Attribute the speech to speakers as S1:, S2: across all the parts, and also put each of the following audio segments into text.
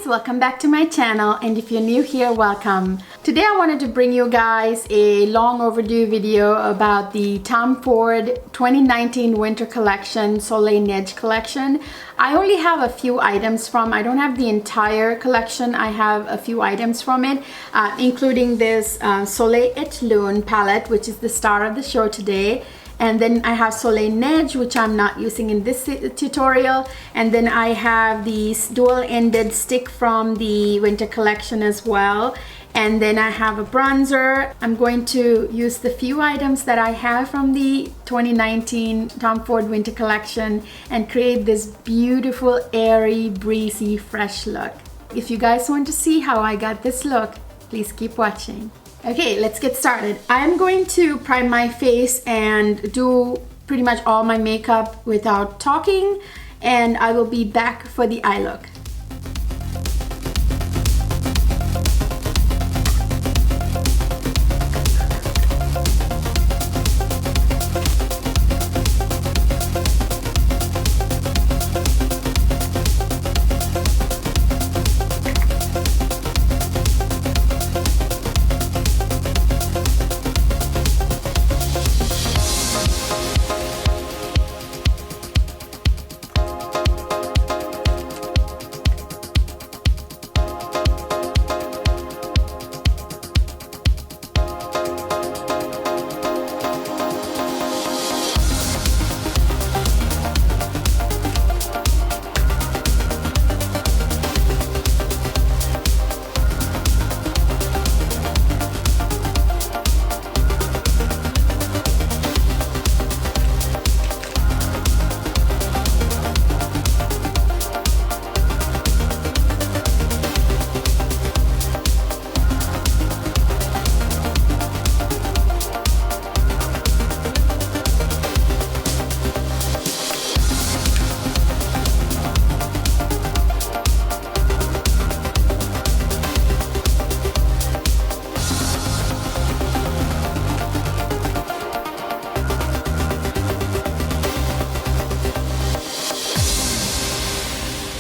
S1: welcome back to my channel, and if you're new here, welcome. Today I wanted to bring you guys a long overdue video about the Tom Ford 2019 winter collection, Soleil Neige collection. I only have a few items from, I don't have the entire collection, I have a few items from it, including this Soleil et Lune palette, which is the star of the show today. And then I have Soleil Neige, which I'm not using in this tutorial. And then I have this dual-ended stick from the winter collection as well. And then I have a bronzer. I'm going to use the few items that I have from the 2019 Tom Ford winter collection and create this beautiful, airy, breezy, fresh look. If you guys want to see how I got this look, please keep watching. Okay, let's get started. I'm going to prime my face and do pretty much all my makeup without talking, and I will be back for the eye look.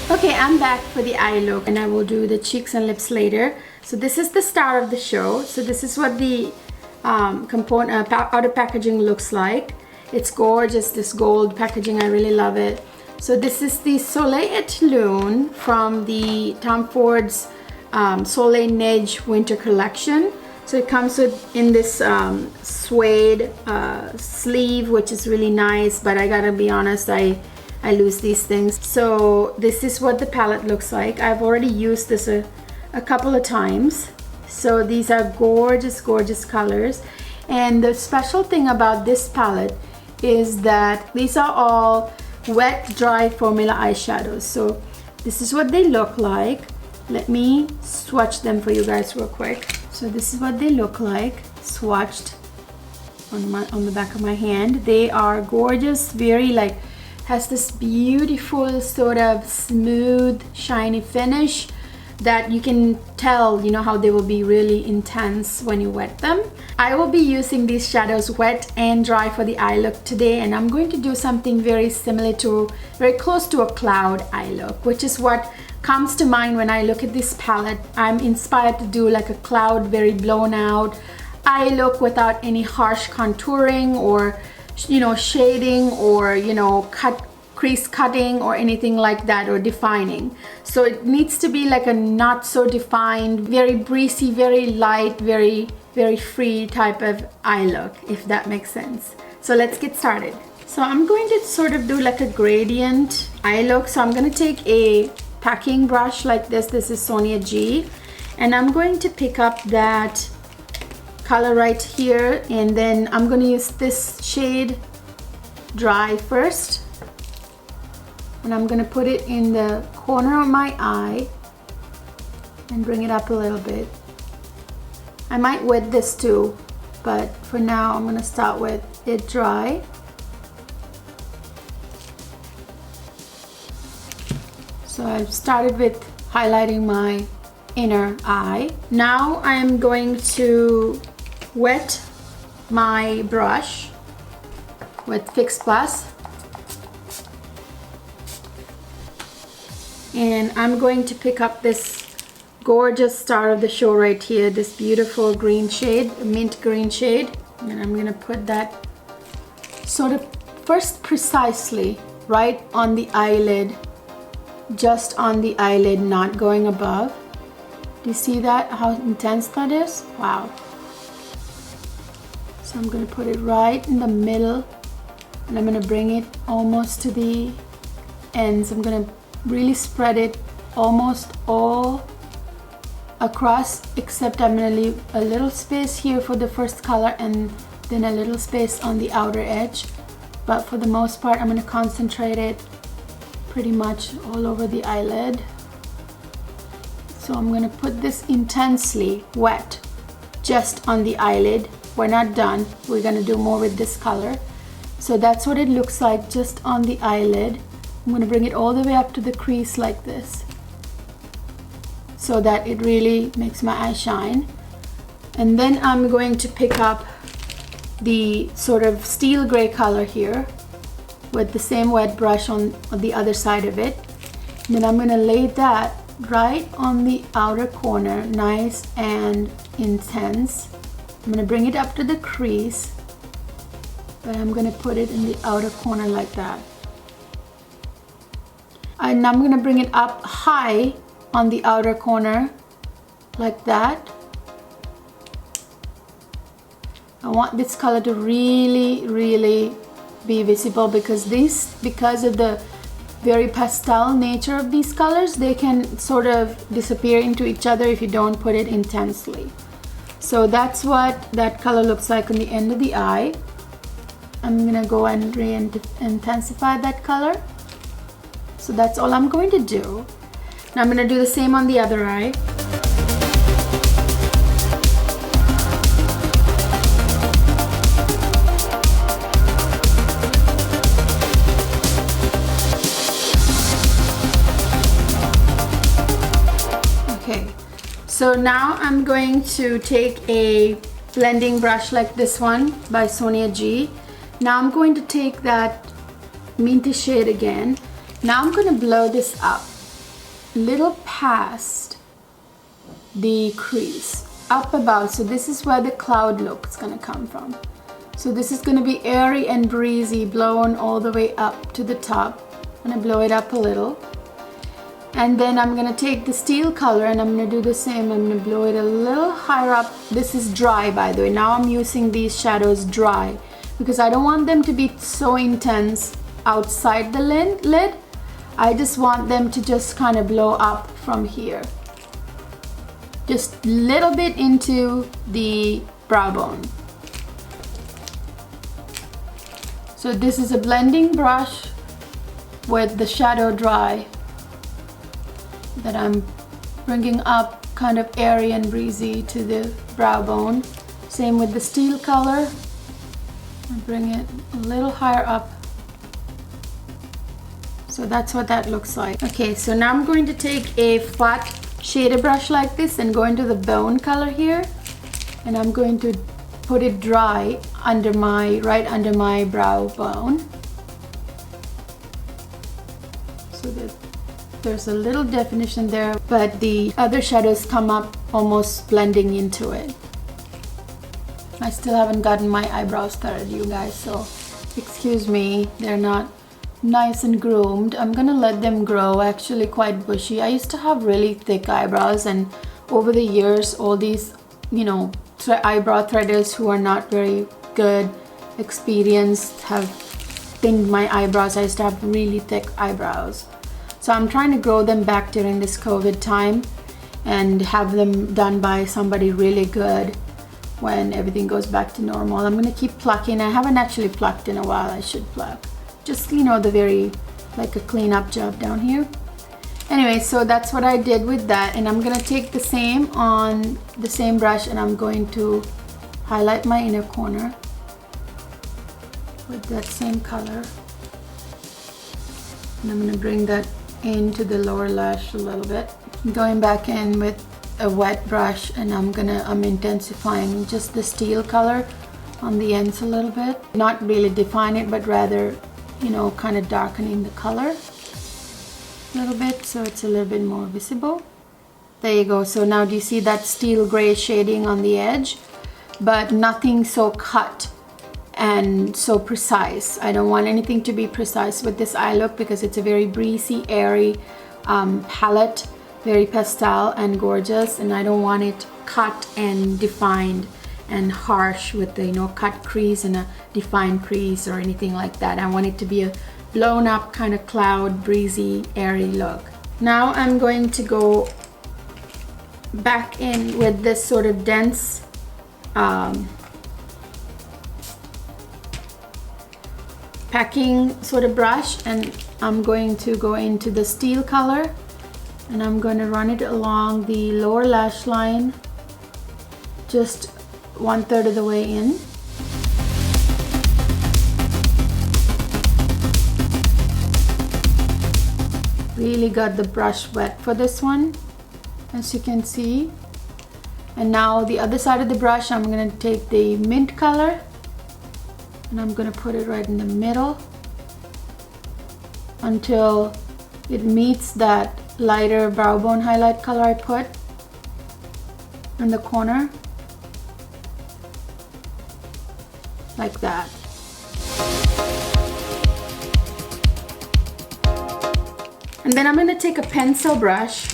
S1: Okay, I'm back for the eye look, and I will do the cheeks and lips later. So this is the star of the show. So this is what the outer packaging looks like. It's gorgeous, this gold packaging, I really love it. So this is the Soleil et Lune from the Tom Ford's Soleil Neige winter collection. So it comes in this suede sleeve, which is really nice, but I gotta be honest, I lose these things. So this is what the palette looks like. I've already used this a couple of times. So these are gorgeous, gorgeous colors. And the special thing about this palette is that these are all wet, dry formula eyeshadows. So this is what they look like. Let me swatch them for you guys real quick. So this is what they look like, swatched on the back of my hand. They are gorgeous, very has this beautiful sort of smooth, shiny finish that you can tell, you know, how they will be really intense when you wet them. I will be using these shadows wet and dry for the eye look today, and I'm going to do something very similar to, very close to a cloud eye look, which is what comes to mind when I look at this palette. I'm inspired to do like a cloud, very blown out eye look without any harsh contouring or, you know, shading or, you know, crease cutting or anything like that, or defining. So it needs to be like a not so defined, very breezy, very light, very free type of eye look, if that makes sense. So let's get started. So I'm going to sort of do like a gradient eye look. So I'm going to take a packing brush like this. This is Sonia G, and I'm going to pick up that color right here, and then I'm going to use this shade Dry first, and I'm going to put it in the corner of my eye and bring it up a little bit. I might wet this too, but for now I'm going to start with it dry. So I've started with highlighting my inner eye. Now I'm going to wet my brush with Fix Plus, and I'm going to pick up this gorgeous star of the show right here, this beautiful green shade, mint green shade. And I'm gonna put that sort of first precisely right on the eyelid, just on the eyelid, not going above. Do you see that, how intense that is? Wow. So I'm gonna put it right in the middle, and I'm gonna bring it almost to the ends. I'm gonna really spread it almost all across, except I'm gonna leave a little space here for the first color and then a little space on the outer edge. But for the most part, I'm gonna concentrate it pretty much all over the eyelid. So I'm gonna put this intensely wet just on the eyelid. We're not done. We're gonna do more with this color. So that's what it looks like just on the eyelid. I'm gonna bring it all the way up to the crease like this, so that it really makes my eye shine. And then I'm going to pick up the sort of steel gray color here with the same wet brush on the other side of it. And then I'm gonna lay that right on the outer corner, nice and intense. I'm gonna bring it up to the crease, but I'm gonna put it in the outer corner like that. And I'm gonna bring it up high on the outer corner like that. I want this color to really be visible, because of the very pastel nature of these colors, they can sort of disappear into each other if you don't put it intensely. So that's what that color looks like on the end of the eye. I'm gonna go and intensify that color. So that's all I'm going to do. Now I'm gonna do the same on the other eye. Okay, so now I'm going to take a blending brush like this one by Sonia G. Now I'm going to take that minty shade again. Now I'm going to blow this up a little past the crease, up above. So this is where the cloud look is going to come from. So this is going to be airy and breezy, blown all the way up to the top. I'm going to blow it up a little. And then I'm going to take the steel color and I'm going to do the same. I'm going to blow it a little higher up. This is dry, by the way. Now I'm using these shadows dry, because I don't want them to be so intense outside the lid. I just want them to just kind of blow up from here, just a little bit into the brow bone. So this is a blending brush with the shadow dry that I'm bringing up, kind of airy and breezy to the brow bone. Same with the steel color. I bring it a little higher up. So that's what that looks like. Okay, so now I'm going to take a flat shader brush like this and go into the bone color here, and I'm going to put it dry under right under my brow bone, so that there's a little definition there, but the other shadows come up almost blending into it. I still haven't gotten my eyebrows started, you guys, so excuse me, they're not nice and groomed. I'm gonna let them grow, actually quite bushy. I used to have really thick eyebrows, and over the years all these, you know, eyebrow threaders who are not very good, experienced, have thinned my eyebrows. I used to have really thick eyebrows. So I'm trying to grow them back during this COVID time and have them done by somebody really good when everything goes back to normal. I'm gonna keep plucking. I haven't actually plucked in a while. I should pluck. Just, you know, the very, like a cleanup job down here. Anyway, so that's what I did with that, and I'm gonna take the same on the same brush and I'm going to highlight my inner corner with that same color. And I'm gonna bring that into the lower lash a little bit. Going back in with a wet brush, and I'm intensifying just the steel color on the ends a little bit. Not really define it, but rather, you know, kind of darkening the color a little bit so it's a little bit more visible. There you go. So now do you see that steel gray shading on the edge? But nothing so cut and so precise. I don't want anything to be precise with this eye look because it's a very breezy, airy palette, very pastel and gorgeous, and I don't want it cut and defined and harsh with the, you know, cut crease and a defined crease or anything like that. I want it to be a blown up kind of cloud, breezy, airy look. Now I'm going to go back in with this sort of dense packing sort of brush, and I'm going to go into the steel color and I'm going to run it along the lower lash line, just 1/3 of the way in. Really got the brush wet for this one, as you can see. And now the other side of the brush, I'm going to take the mint color and I'm going to put it right in the middle until it meets that lighter brow bone highlight color I put in the corner, like that. And then I'm going to take a pencil brush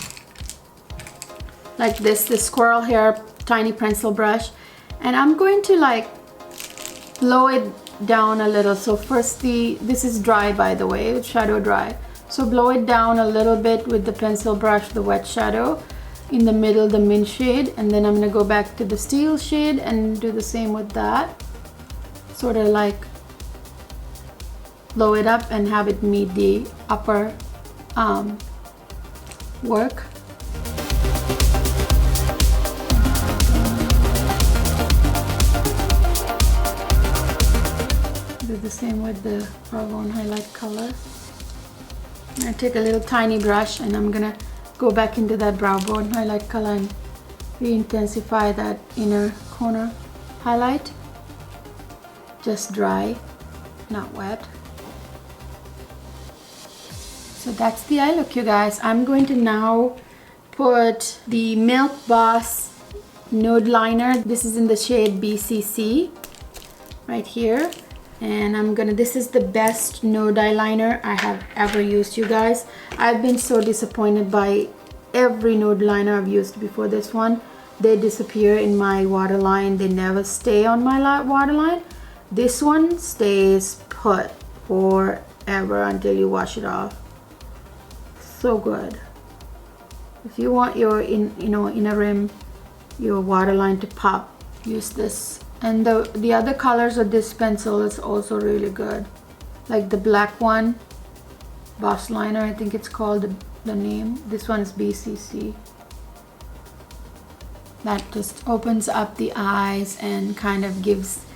S1: like this squirrel hair tiny pencil brush, and I'm going to like blow it down a little. So first this is dry, by the way, it's shadow dry. So blow it down a little bit with the pencil brush, the wet shadow, in the middle, the mint shade, and then I'm going to go back to the steel shade and do the same with that. Sort of like blow it up and have it meet the upper work. Do the same with the brow bone highlight color. I take a little tiny brush and I'm gonna go back into that brow bone highlight color and re-intensify that inner corner highlight. Just dry, not wet. So that's the eye look, you guys. I'm going to now put the Milk Boss nude liner. This is in the shade BCC right here. And this is the best nude eyeliner I have ever used, you guys. I've been so disappointed by every nude liner I've used before this one. They disappear in my waterline. They never stay on my waterline. This one stays put forever until you wash it off. So good. If you want your inner rim, your waterline to pop, use this. And the other colors of this pencil is also really good. Like the black one, Boss Liner, I think it's called, the name. This one is BCC. That just opens up the eyes and kind of gives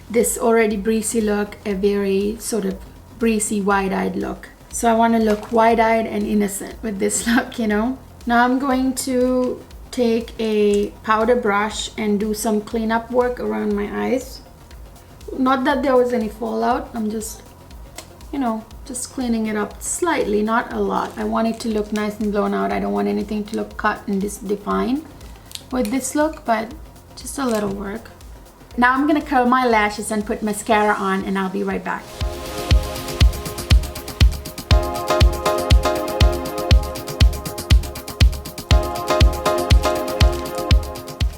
S1: this already breezy look a very sort of breezy, wide-eyed look. So I want to look wide-eyed and innocent with this look, you know. Now I'm going to take a powder brush and do some cleanup work around my eyes. Not that there was any fallout, I'm just, you know, just cleaning it up slightly, not a lot. I want it to look nice and blown out. I don't want anything to look cut and defined with this look, but just a little work. Now I'm gonna curl my lashes and put mascara on, and I'll be right back.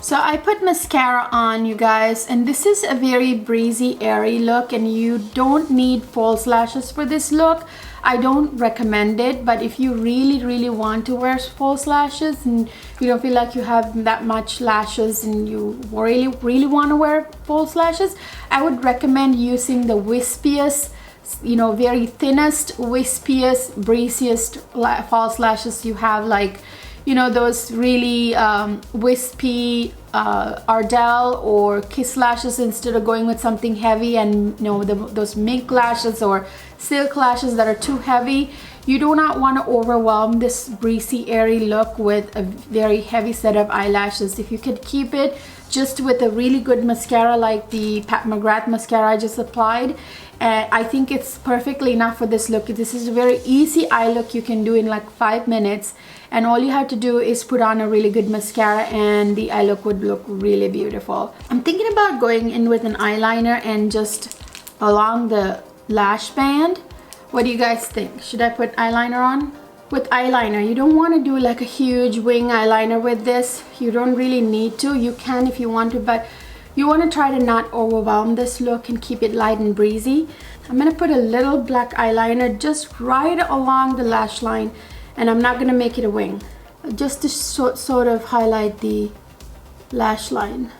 S1: So I put mascara on, you guys, and this is a very breezy, airy look, and you don't need false lashes for this look. I don't recommend it, but if you really want to wear false lashes and you don't feel like you have that much lashes and you really want to wear false lashes, I would recommend using the wispiest, you know, very thinnest, wispiest, breeziest false lashes you have, like, you know, those really wispy Ardell or Kiss lashes, instead of going with something heavy and, you know, those mink lashes or silk lashes that are too heavy. You do not want to overwhelm this breezy, airy look with a very heavy set of eyelashes. If you could keep it just with a really good mascara like the Pat McGrath mascara I just applied, I think it's perfectly enough for this look. This is a very easy eye look you can do in like 5 minutes, and all you have to do is put on a really good mascara and the eye look would look really beautiful. I'm thinking about going in with an eyeliner and just along the lash band. What do you guys think? Should I put eyeliner on? With eyeliner, you don't want to do like a huge wing eyeliner with this. You don't really need to. You can if you want to, but you want to try to not overwhelm this look and keep it light and breezy. I'm going to put a little black eyeliner just right along the lash line, and I'm not going to make it a wing. Just to sort of highlight the lash line.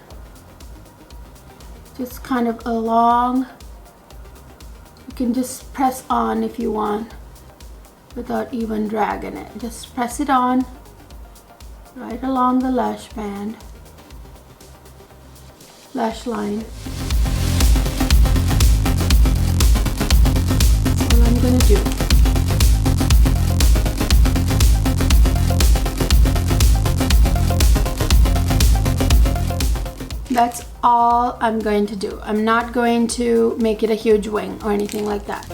S1: Just kind of along. You can just press on if you want without even dragging it. Just press it on right along the lash band. Lash line. That's what I'm going to do. That's all I'm going to do. I'm not going to make it a huge wing or anything like that.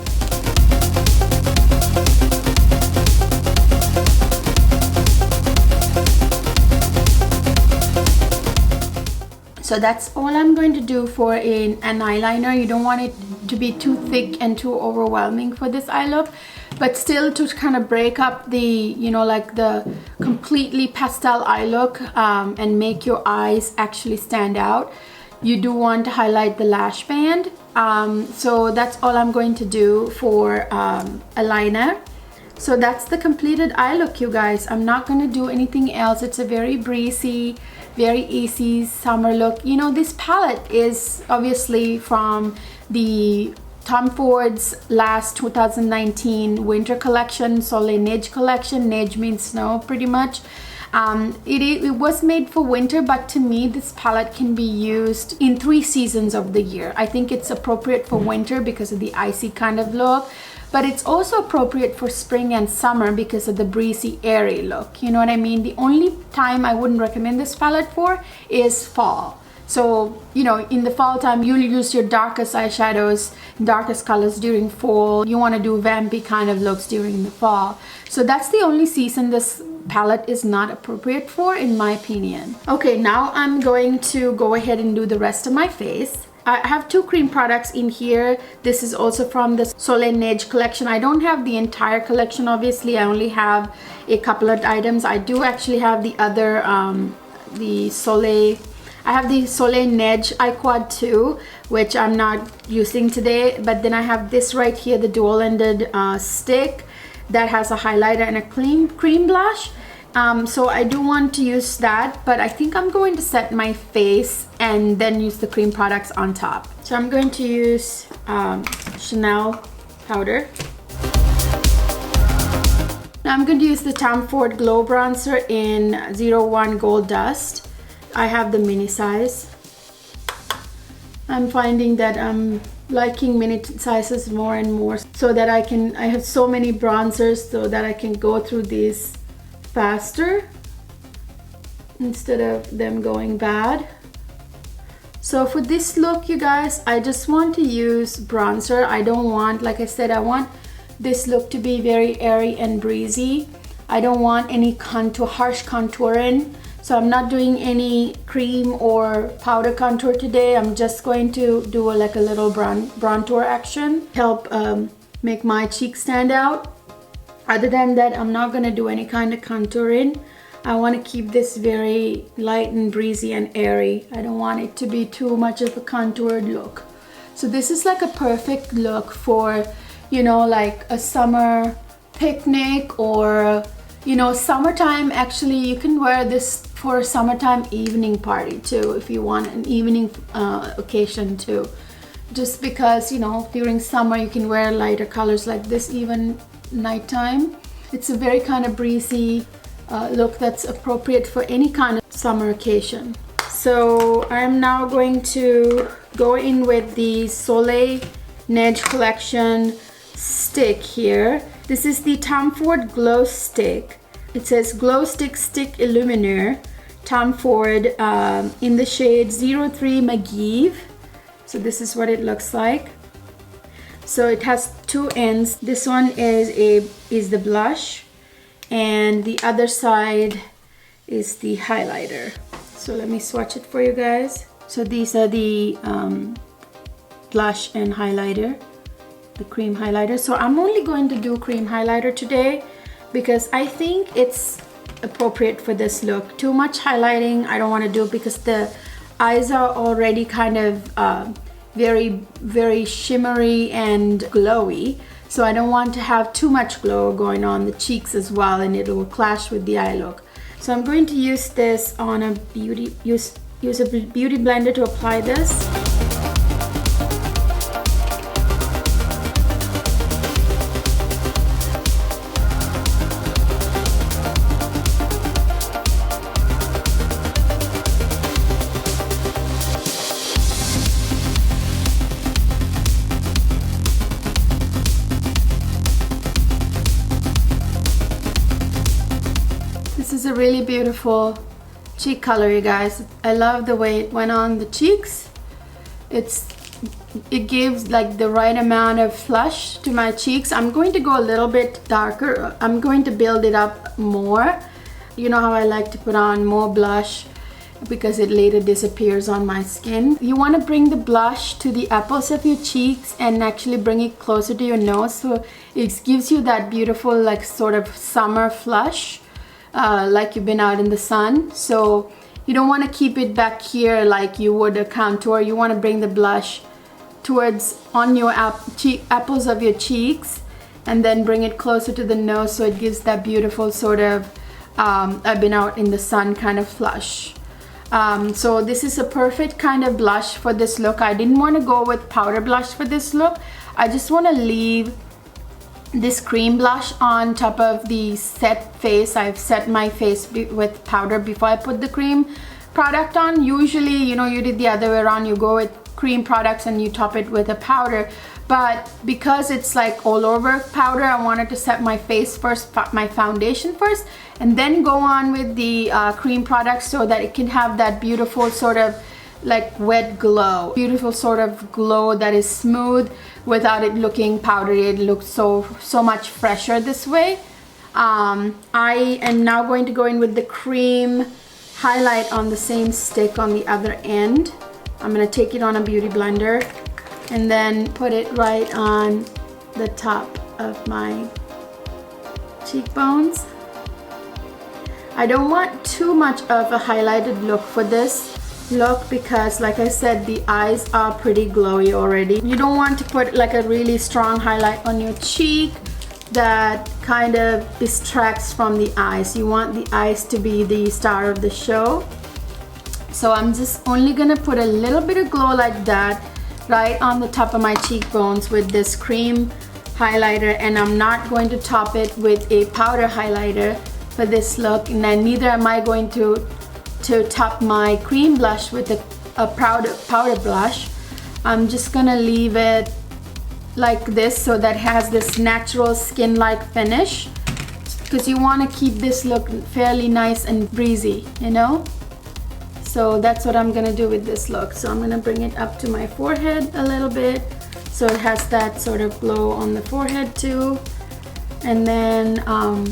S1: So that's all I'm going to do for an eyeliner. You don't want it to be too thick and too overwhelming for this eye look, but still to kind of break up the, you know, like the completely pastel eye look and make your eyes actually stand out. You do want to highlight the lash band. So that's all I'm going to do for a liner. So that's the completed eye look, you guys. I'm not going to do anything else. It's a very breezy, very easy summer look. You know, this palette is obviously from the Tom Ford's last 2019 winter collection, Soleil Neige collection. Neige means snow pretty much. It was made for winter, but to me this palette can be used in 3 seasons of the year. I think it's appropriate for winter because of the icy kind of look, but it's also appropriate for spring and summer because of the breezy, airy look. You know what I mean? The only time I wouldn't recommend this palette for is fall. So, you know, in the fall time, you'll use your darkest eyeshadows, darkest colors during fall. You want to do vampy kind of looks during the fall. So that's the only season this palette is not appropriate for, in my opinion. Okay, now I'm going to go ahead and do the rest of my face. I have 2 cream products in here. This is also from the Soleil Neige collection. I don't have the entire collection, obviously. I only have a couple of items. I do actually have the other, I have the Soleil Neige Eye Quad 2, which I'm not using today. But then I have this right here, the dual-ended stick that has a highlighter and a cream blush. So I do want to use that, but I think I'm going to set my face and then use the cream products on top. So I'm going to use Chanel powder. Now I'm going to use the Tom Ford Glow Bronzer in 01 Gold Dust. I have the mini size. I'm finding that I'm liking mini sizes more and more, so that I have so many bronzers so that I can go through these faster instead of them going bad. So for this look, you guys, I just want to use bronzer. I don't want, like I said, I want this look to be very airy and breezy. I don't want any harsh contouring. So I'm not doing any cream or powder contour today. I'm just going to do like a little bronzer action, help make my cheeks stand out. Other than that, I'm not going to do any kind of contouring. I want to keep this very light and breezy and airy. I don't want it to be too much of a contoured look. So this is like a perfect look for, you know, like a summer picnic or, you know, summertime. Actually, you can wear this for a summertime evening party too, if you want an evening occasion too. Just because, you know, during summer you can wear lighter colors like this even nighttime. It's a very kind of breezy look that's appropriate for any kind of summer occasion. So I'm now going to go in with the Soleil Neige collection stick here. This is the Tom Ford Glow Stick. It says Glow Stick Stick Illuminer, Tom Ford, in the shade 03 Mageve. So this is what it looks like. So it has two ends. This one is the blush, and the other side is the highlighter. So let me swatch it for you guys. So these are the blush and highlighter, the cream highlighter. So I'm only going to do cream highlighter today because I think it's appropriate for this look. Too much highlighting I don't want to do because the eyes are already kind of very shimmery and glowy, so I don't want to have too much glow going on the cheeks as well, and it will clash with the eye look. So I'm going to use this on a use a beauty blender to apply this. This is a really beautiful cheek color, you guys. I love the way it went on the cheeks. It gives like the right amount of flush to my cheeks. I'm going to go a little bit darker. I'm going to build it up more. You know how I like to put on more blush because it later disappears on my skin. You want to bring the blush to the apples of your cheeks and actually bring it closer to your nose, so it gives you that beautiful like sort of summer flush. Like you've been out in the sun. So you don't want to keep it back here like you would a contour. You want to bring the blush towards on your apples of your cheeks and then bring it closer to the nose, so it gives that beautiful sort of I've been out in the sun kind of flush. So this is a perfect kind of blush for this look. I didn't want to go with powder blush for this look. I just want to leave this cream blush on top of the set face. I've set my face with powder before I put the cream product on. Usually, you know, you did the other way around. You go with cream products and you top it with a powder. But because it's like all over powder, I wanted to set my face first, my foundation first, and then go on with the cream products so that it can have that beautiful sort of like wet glow, beautiful sort of glow that is smooth without it looking powdery. It looks so much fresher this way. I am now going to go in with the cream highlight on the same stick on the other end. I'm going to take it on a beauty blender and then put it right on the top of my cheekbones. I don't want too much of a highlighted look for this look because, like I said, the eyes are pretty glowy already. You don't want to put like a really strong highlight on your cheek that kind of distracts from the eyes. You want the eyes to be the star of the show. So I'm just only gonna put a little bit of glow like that right on the top of my cheekbones with this cream highlighter, and I'm not going to top it with a powder highlighter for this look, and then neither am I going to top my cream blush with a powder blush. I'm just gonna leave it like this so that it has this natural skin-like finish, because you want to keep this look fairly nice and breezy, you know. So that's what I'm gonna do with this look. So I'm gonna bring it up to my forehead a little bit so it has that sort of glow on the forehead too, and then I'm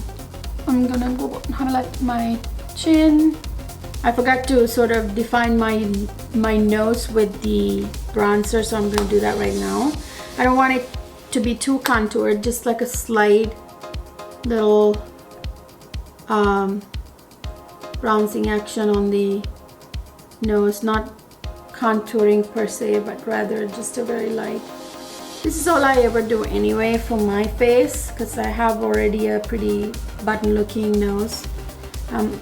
S1: gonna go highlight my chin. I forgot to sort of define my nose with the bronzer, so I'm gonna do that right now. I don't want it to be too contoured, just like a slight little bronzing action on the nose, not contouring per se, but rather just a very light. This is all I ever do anyway for my face because I have already a pretty button looking nose.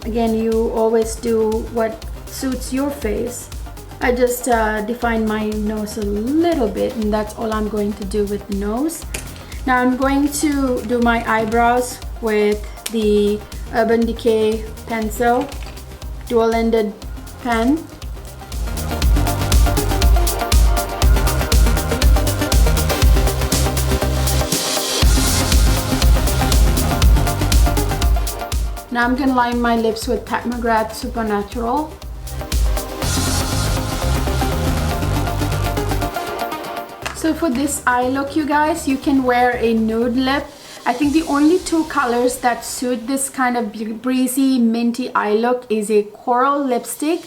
S1: Again, you always do what suits your face. I just define my nose a little bit, and that's all I'm going to do with the nose. Now I'm going to do my eyebrows with the Urban Decay pencil, dual-ended pen. Now I'm going to line my lips with Pat McGrath Supernatural. So So for this eye look, you guys, you can wear a nude lip. I think the only two colors that suit this kind of breezy minty eye look is a coral lipstick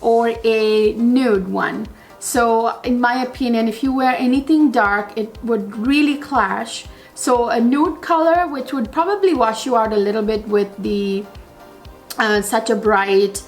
S1: or a nude one. So in my opinion, if you wear anything dark, it would really clash. So a nude color, which would probably wash you out a little bit with the such a bright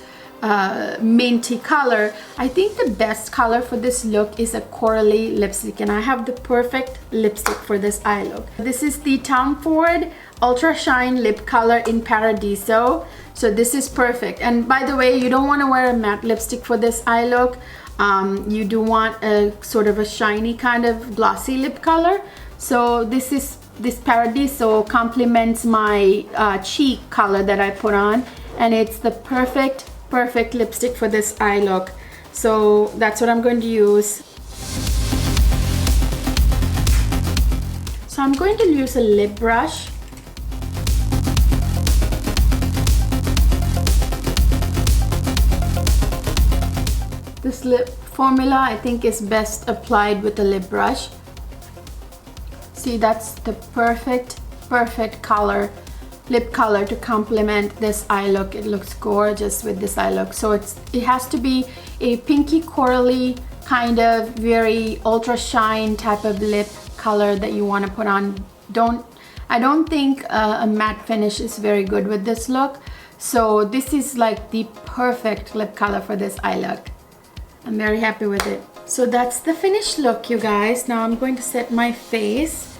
S1: minty color. I think the best color for this look is a corally lipstick, and I have the perfect lipstick for this eye look. This is the Tom Ford Ultra Shine Lip Color in Paradiso. So this is perfect. And by the way, you don't want to wear a matte lipstick for this eye look. You do want a sort of a shiny kind of glossy lip color. So this Paradiso complements my cheek color that I put on, and it's the perfect lipstick for this eye look. So that's what I'm going to use. So I'm going to use a lip brush. This lip formula I think is best applied with a lip brush. See, that's the perfect color, lip color to complement this eye look. It looks gorgeous with this eye look. So it has to be a pinky corally kind of very ultra shine type of lip color that you want to put on. I don't think a matte finish is very good with this look. So this is like the perfect lip color for this eye look. I'm very happy with it. So that's the finished look, you guys. Now I'm going to set my face.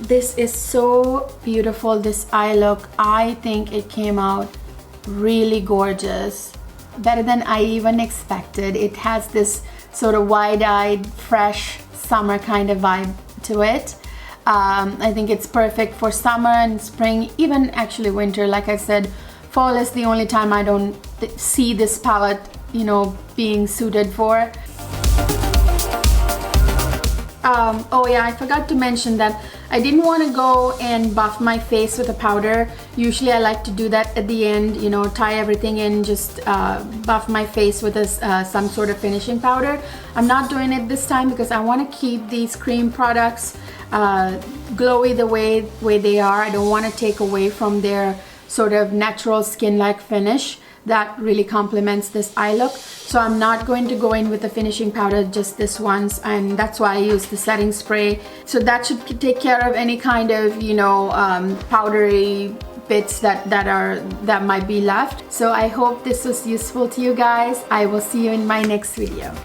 S1: This is so beautiful, this eye look. I think it came out really gorgeous, better than I even expected. It has this sort of wide-eyed, fresh summer kind of vibe to it. I think it's perfect for summer and spring, even actually winter. Like I said, fall is the only time I don't see this palette, you know, being suited for. Oh yeah, I forgot to mention that I didn't want to go and buff my face with a powder. Usually I like to do that at the end, you know, tie everything in, just buff my face with some sort of finishing powder. I'm not doing it this time because I want to keep these cream products glowy the way they are. I don't want to take away from their sort of natural skin-like finish that really complements this eye look. So I'm not going to go in with a finishing powder just this once, and that's why I use the setting spray. So that should take care of any kind of, you know, powdery bits that might be left. So I hope this was useful to you guys. I will see you in my next video.